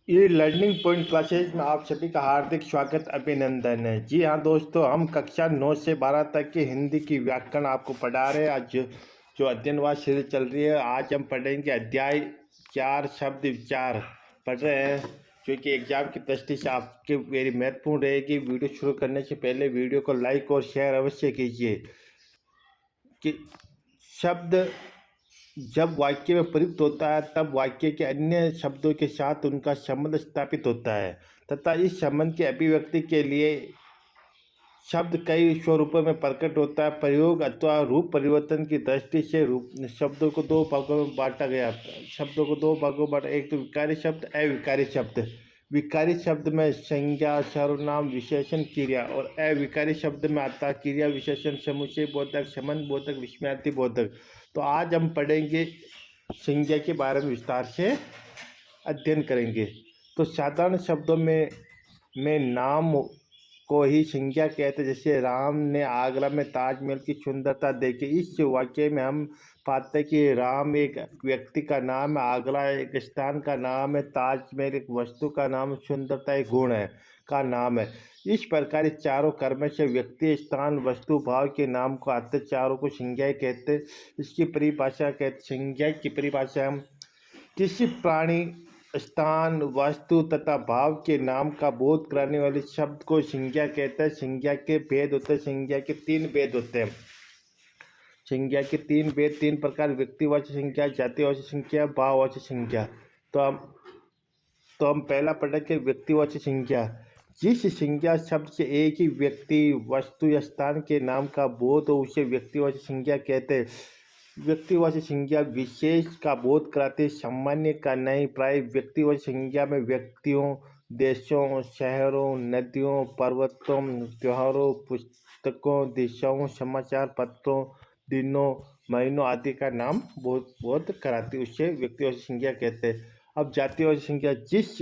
ये learning point classes में आप सभी का हार्दिक स्वागत अभिनंदन है। जी हाँ दोस्तों, हम कक्षा 9 से 12 तक की हिंदी की व्याकरण आपको पढ़ा रहे हैं। आज जो अध्ययनवाद सीरीज चल रही है, आज हम पढ़ेंगे अध्याय 4 शब्द विचार पढ़ रहे हैं, जो कि एग्जाम की दृष्टि से आपके वेरी महत्वपूर्ण रहेगी। वीडियो शुरू करने से पहले वीडियो को लाइक और शेयर अवश्य कीजिए। कि शब्द जब वाक्य में प्रयुक्त होता है तब वाक्य के अन्य शब्दों के साथ उनका संबंध स्थापित होता है तथा इस संबंध की अभिव्यक्ति के लिए शब्द कई स्वरूपों में प्रकट होता है। प्रयोग अथवा रूप परिवर्तन की दृष्टि से रूप शब्दों को दो भागों में बांटा गया। शब्दों को दो भागों में बांटा, एक तो विकारी शब्द, अविकारी शब्द। विकारी शब्द में संज्ञा, सर्वनाम, विशेषण, क्रिया, और अविकारी शब्द में आता क्रिया, विशेषण, समुच्चय बोधक, संबंध बोधक, विस्मयार्थी बोधक। तो आज हम पढ़ेंगे संज्ञा के बारे में विस्तार से अध्ययन करेंगे। तो साधारण शब्दों में नाम को ही संज्ञा कहते, जैसे राम ने आगरा में ताजमहल की सुंदरता देखी। इस वाक्य में हम पाते हैं कि राम एक व्यक्ति का नाम है, आगरा एक स्थान का नाम है, ताजमहल एक वस्तु का नाम, सुंदरता एक गुण है का नाम है। इस प्रकार इस चारों कर्म से व्यक्ति, स्थान, वस्तु, भाव के नाम को आते, चारों को संज्ञा कहते। इसकी परिभाषा कहते, संज्ञा की परिभाषा हम किसी प्राणी, स्थान, वस्तु तथा भाव के नाम का बोध कराने वाले शब्द को संज्ञा कहते हैं। संज्ञा के भेद होते हैं। संज्ञा के तीन भेद होते हैं। संज्ञा के तीन भेद, तीन प्रकार: व्यक्तिवाची संज्ञा, जातिवाची संज्ञा, भाववाची संज्ञा। तो हम पहला पढ़ेंगे व्यक्तिवाची संज्ञा। जिस संज्ञा शब्द से एक ही व्यक्ति, वस्तु या स्थान के नाम का बोध हो उसे व्यक्तिवाची संज्ञा कहते हैं। व्यक्तिवाची संज्ञा विशेष का बोध कराते, सामान्य का नहीं। प्राय व्यक्तिवाची संज्ञा में व्यक्तियों, देशों, शहरों, नदियों, पर्वतों, त्योहारों, पुस्तकों, दिशाओं, समाचार पत्रों, दिनों, महीनों आदि का नाम बोध कराती, उसे व्यक्तिवाची संज्ञा कहते हैं। अब जातिवाची संज्ञा, जिस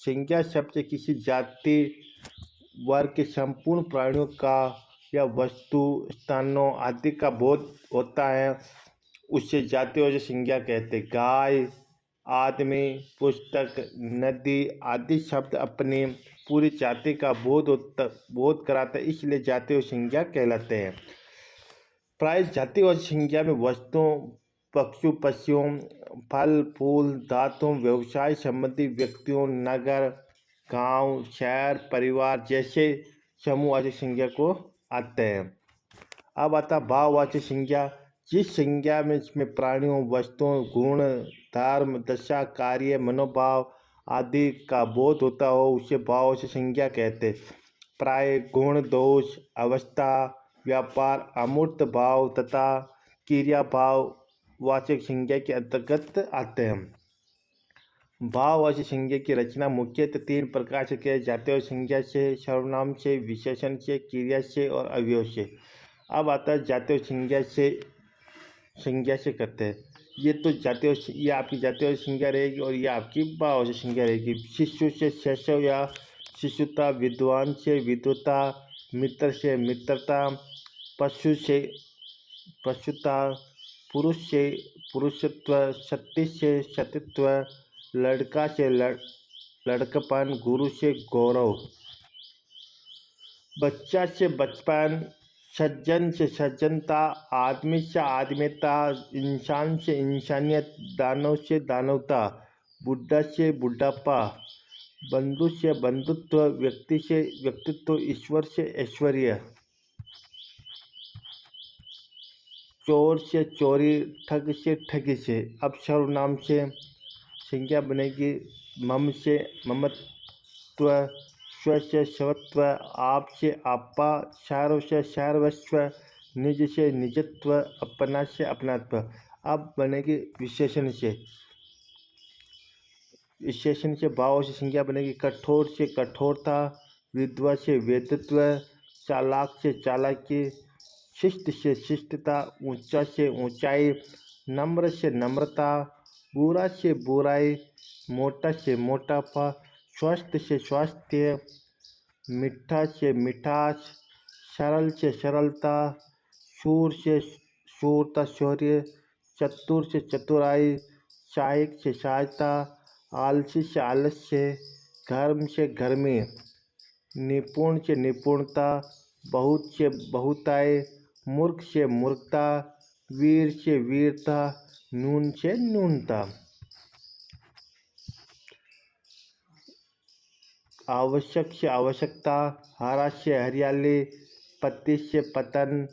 संज्ञा शब्द से किसी जाति, वर्ग के संपूर्ण प्राणियों का या वस्तु, स्थानों आदि का बोध होता है, उसे जातिवाची संज्ञा कहते। गाय, आदमी, पुस्तक, नदी आदि शब्द अपनी पूरी जाति का बोध कराते, इसलिए जातिवाची संज्ञा कहलाते हैं। प्राय जातिवाची संज्ञा में वस्तुओं, पशुओं, फल फूल, धातुओं, व्यवसाय संबंधी व्यक्तियों, नगर, गांव, शहर, परिवार जैसे समूहवाची संज्ञा को आते हैं। अब आता भाववाची संज्ञा। जिस संज्ञा में इसमें प्राणियों, वस्तुओं, गुण, धर्म, दशा, कार्य, मनोभाव आदि का बोध होता हो उसे भाववाची संज्ञा कहते। प्राय गुण, दोष, अवस्था, व्यापार, अमूर्त भाव तथा क्रिया भाव वाचक संज्ञा के अंतर्गत आते हैं। भाववाची संज्ञा की रचना मुख्यतः तीन प्रकार से किया जाते हैं: संज्ञा से, सर्वनाम से, विशेषण से, क्रिया से और अवयव से। अब आता है जातिवाची संज्ञा से करते हैं। ये आपकी जातिवाची संज्ञा रहेगी और ये आपकी भाववाची संज्ञा रहेगी। शिशु से शैशव या शिशुता, विद्वान से विद्वता, मित्र से मित्रता, पशु से पशुता, पुरुष से पुरुषत्व, सत्य से सत्यत्व, लड़का से लड़कपन, गुरु से गौरव, बच्चा से बचपन, सज्जन से सज्जनता, आदमी से आदमीता, इंसान से इंसानियत, दानव से दानवता, बुढ़ा से बुढ़ापा, बंधु से बंधुत्व, व्यक्ति से व्यक्तित्व, ईश्वर से ऐश्वर्य, चोर से चोरी, ठग से ठगी से। अब सर्वनाम से संज्ञा बनेगी मम से ममत्व, स्व से स्वत्व, आप से आपा, सार्व से सार्वस्व, निज से निजत्व, अपना से अपनात्व। अब बनेगी विशेषण से। विशेषण से भाव से संज्ञा बनेगी कठोर से कठोरता, विद्वा से वेदत्व, चालाक से चालाकी, शिष्ट से शिष्टता, ऊंचा से ऊंचाई, नम्र से नम्रता, बुरा से बुराई, मोटा से मोटापा, स्वस्थ से स्वास्थ्य, मीठा से मिठास, सरल से सरलता, शूर से शूरता शौर्य, चतुर से चतुराई, सहायक से सहायता, आलसी से आलस्य, घर्म से घर्मी, निपुण से निपुणता, बहुत से बहुताय, मूर्ख से मूर्खता, वीर से वीरता, नून से नूनता। आवश्यक से आवश्यकता, हरा से हरियाली, पति से पतन,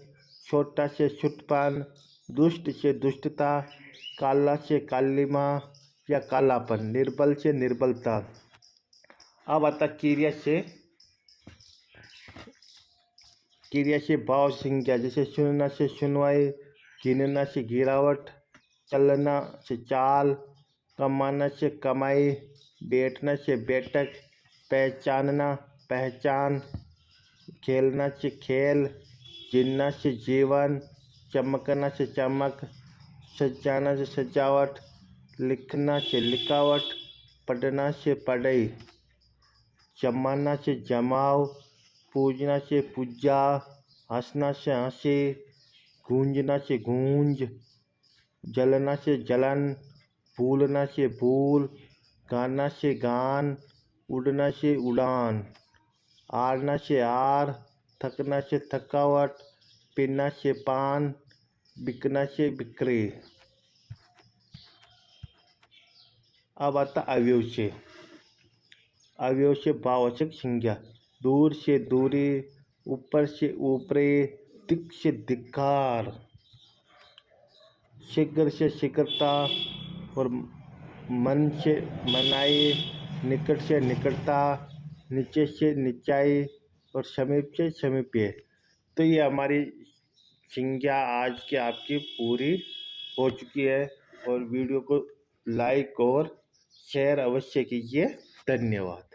छोटा से छुटपन, दुष्ट से दुष्टता, काला से कालिमा या कालापन, निर्बल से निर्बलता। अब आता क्रिया से भाव संज्ञा, जैसे सुनना से सुनवाई, गिनना से गिरावट, चलना से चाल, कमाना से कमाई, बैठना से बैठक, पहचानना पहचान, खेलना से खेल, जीना से जीवन, चमकना से चमक, सजाना से सजावट, लिखना से लिखावट, पढ़ना से पढ़ाई, जमाना से जमाव, पूजना से पूजा, हंसना से हंसी, गूंजना से गूंज, जलना से जलन, भूलना से भूल, गाना से गान, उड़ना से उड़ान, आरना से आर, थकना से थकावट, पीना से पान, बिकना से बिक्री। अब आता अवयव से। अवयव से भाववाचक संज्ञा, दूर से दूरी, ऊपर से ऊपरी, दिक् से धिक्कार, शीघ्र से शीघ्रता और मन से मनाई, निकट से निकटता, नीचे से नीचाई और समीप से समीप्य। तो ये हमारी संज्ञा आज की आपकी पूरी हो चुकी है, और वीडियो को लाइक और शेयर अवश्य कीजिए। धन्यवाद।